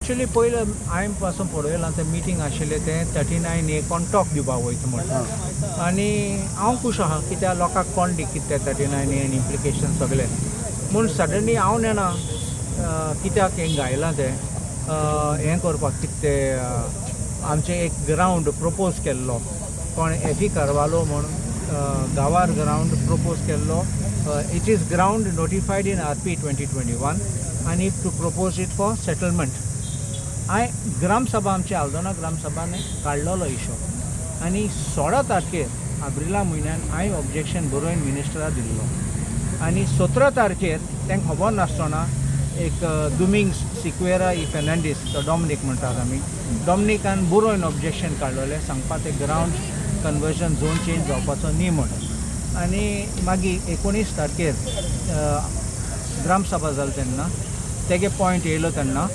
Actually पयलें हांवें पासून पळयलां तें मिटींग आशिल्लें तें 39A कोण टॉक दिवपाक वयता म्हणून आनी हांव खूश आहा कित्याक लोकांक कोण दी कितें 39A इम्प्लिकेशन सगळें म्हूण सडनली हांव नेना कित्याक हें गायलां तें हें करपाक कितें तें आमचें एक ग्रावंड प्रपोज केल्लो कोण एफी कारवालो म्हणून गांवार ग्रावंड प्रपोज केल्लो it is ground notified in RP 2021 आनी to propose it for settlement हांवें ग्रामसभा आमची आल्दोना ग्रामसभान काडलेलो इशू आनी 16 तारखेर एप्रिला म्हयन्यान हांवें ऑब्जेक्शन बरोवन मिनिस्टराक दिल्लो आनी 17 तारखेर तांकां खबर नासतना एक दुमिंग सिक्वेरा इ फेर्नांडीस तो डॉमिनीक म्हणटात आमी डॉमिनिकान बरोवन ऑब्जेक्शन काडलेलें सांगपाक ते ग्रावंड कन्वर्जन झोन चेंज जावपाचो न्ही म्हणून आनी मागीर 19 तारखेर ग्रामसभा जाली तेन्ना तेगे पॉयंट येयलो तेन्ना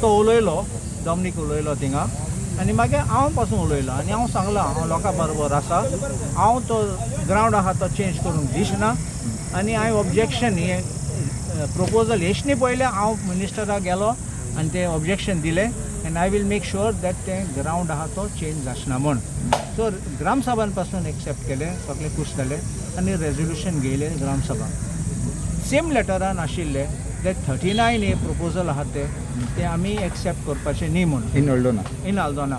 तो उलयलो डॉमिनीक उलयलो थिंगा आनी मागीर हांव पासून उलयलो आनी हांव सांगलां हांव लोकां बरोबर आसा हांव तो ग्रावंड आहा तो चेंज करूंक दिसना आनी हांवें ऑब्जेक्शन हें प्रपोजल येशनी पयलें हांव मिनिस्टराक गेलो आनी तें ऑब्जेक्शन दिलें and I will make sure that तें ग्रावंड आहा तो चेंज जाचना म्हूण सो ग्रामसभान पासून एक्सेप्ट केलें सगळें खूश जालें आनी रेजोल्युशन घेयलें ग्रामसभा सेम लेटरान आशिल्लें दॅट 39A प्रपोजल आहा ते आमी एक्सेप्ट करपाचें न्ही म्हणून इन आल्दोना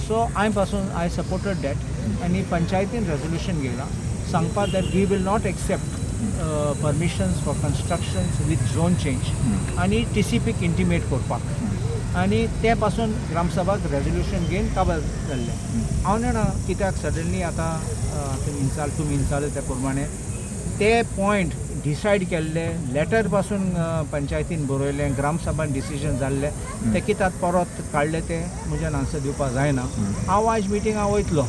सो हांवें पासून आय सपोर्टेड दॅट आनी पंचायतीन रेजोल्युशन घेयलां सांगपाक that we will not accept permissions for constructions with zone change आनी TCPक इंटिमेट करपाक आनी ते पासून ग्रामसभाक रेजोल्युशन घेवन काबार जाल्लें हांव जाणा कित्याक सडनली आतां तुमी इंचाले ते प्रमाणे ते पॉयंट डिसायड केल्ले लेटर पासून पंचायतीन बरयलें ग्रामसभान डिसिजन जाल्लें ते कित्याक परत काडले ते म्हज्यान आन्सर दिवपाक जायना हांव आयज मिटिंगाक वयतलो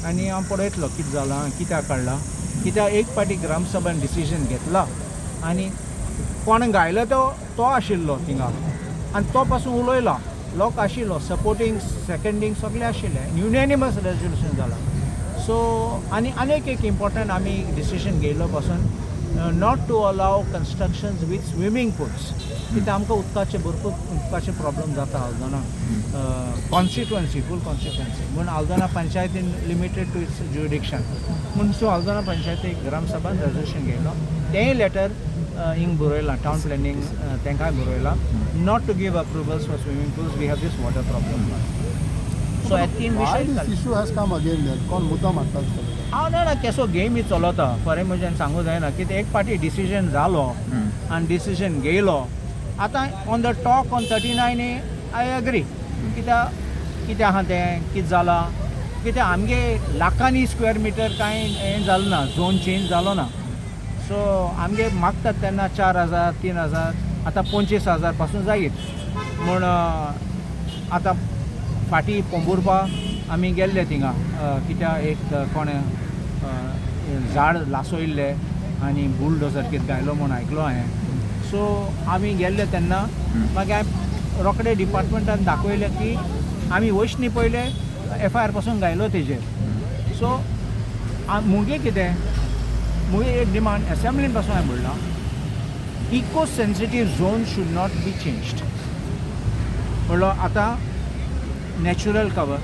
आनी हांव पळयतलो कितें जालां कित्याक काडलां कित्याक एक पाटी ग्रामसभान डिसिजन घेतला आनी कोण गायलो तो आशिल्लो थिंगा आनी तो पासून उलयला लोक आशिल्लो सपोर्टींग सेकंडींग सगळें आशिल्लें युनेनिमस रेजोल्युशन जालां सो आनी एक इम्पॉर्टंट आमी डिसिजन घेयलो पासून not to allow constructions with swimming pools कित्याक आमकां उदकाचे प्रॉब्लम जाता आल्दोना कॉन्स्टिट्युएन्सी फूल कॉन्स्टिट्युएन्सी म्हूण आल्दोना पंचायतीन लिमिटेड टू इट्स ज्युरिडिक्शन म्हूण सो आल्दोना पंचायतीक ग्रामसभान रेजोल्युशन घेयलो तेंय लेटर हिंग बरयलां टावन प्लॅनिंग तांकांय बरयलां not to give approvals for swimming pools we have this water problem so हे तीन विशय इशू हॅज कम अगेन कोण मुद्दाम हाडटात हांव जाणा केसो गेम ही चलता खरें म्हज्यान सांगूं जायना कित्याक एक पाटी डिसिजन जालो आनी डिसिजन घेयलो आतां on the talk on 39A I agree कित्याक आहा तें कितें जालां कित्याक आमगे लाखांनी स्क्वेअर मिटर कांय हें जालें ना झोन चेंज जालो ना सो आमगे मागतात तेन्ना 4,000 3,000 आतां 25,000 पासून जायत म्हूण आतां फाटीं पोंबुरपा आमी गेल्ले थिंगा कित्याक एक कोण झाड लासोयल्लें आनी बुलडोजर कितें गायलो म्हूण आयकलो हांवें सो आमी गेल्ले तेन्ना मागीर हांवें रोखडे डिपार्टमेंटान दाखयलें की आमी वचनी पयले FIR पासून गायलो तेजेर सो मुगे कितें मुगे एक डिमांड असेंब्लीन पासून हांवें म्हणलां eco sensitive zone should not be changed म्हणलो आतां नॅचरल कवर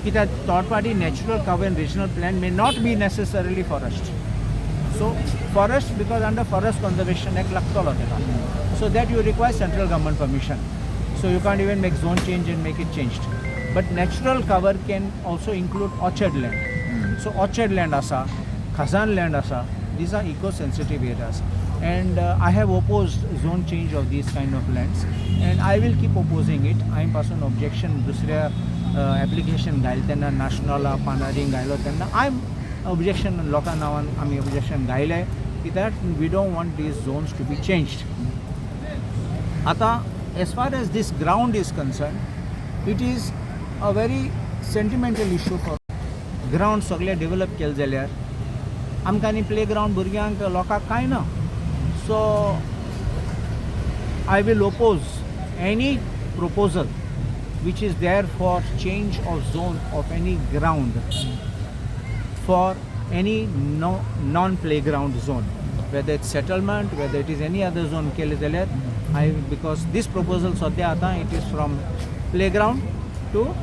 कित्याक third party natural cover in regional plan may not be necessarily forest so forest because under forest conservation act लागतलो तेका so that you require central government permission so you can't even make zone change and make it changed but natural cover can also include orchard land so orchard land आसा khazan land आसा these are eco sensitive areas and I have opposed zone change of these kind of lands and I will keep opposing it. I am pasun objection dusऱ्या application गायले तेन्ना national पानारी गायलो तेन्ना I am objection लोकां नांवान आमी objection गायले कित्याक we don't want these zones to be changed. आतां as far as this ground is concerned it is a very sentimental issue for ground सगळे develop केले जाल्यार आमकां आनी playground भुरग्यांक लोकांक कांय ना. So I will oppose any proposal which is there for change of zone of any ground for any non-playground zone, whether it's settlement, whether it is any other zone केले जाल्यार because this proposal sadhya aata, it is from playground to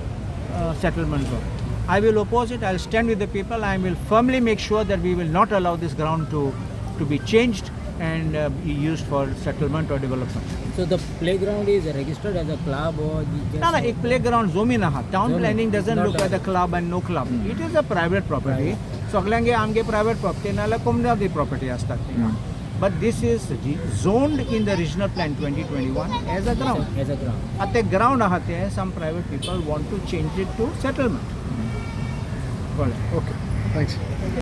settlement zone. I will oppose it. I'll stand with the people. I will firmly make sure that we will not allow this ground to be changed and be used for settlement or development. So the playground is registered as a club or just No, एक playground zomin aha. Town Zomin. planning doesn't Not look at the club and no club. It is a private property. Soglange amge private property nala community property astat. But this is zoned in the regional plan 2021 as a ground. as a ground. At the ground ahate hai, some private people want to change it to settlement. Got it. Okay, thanks.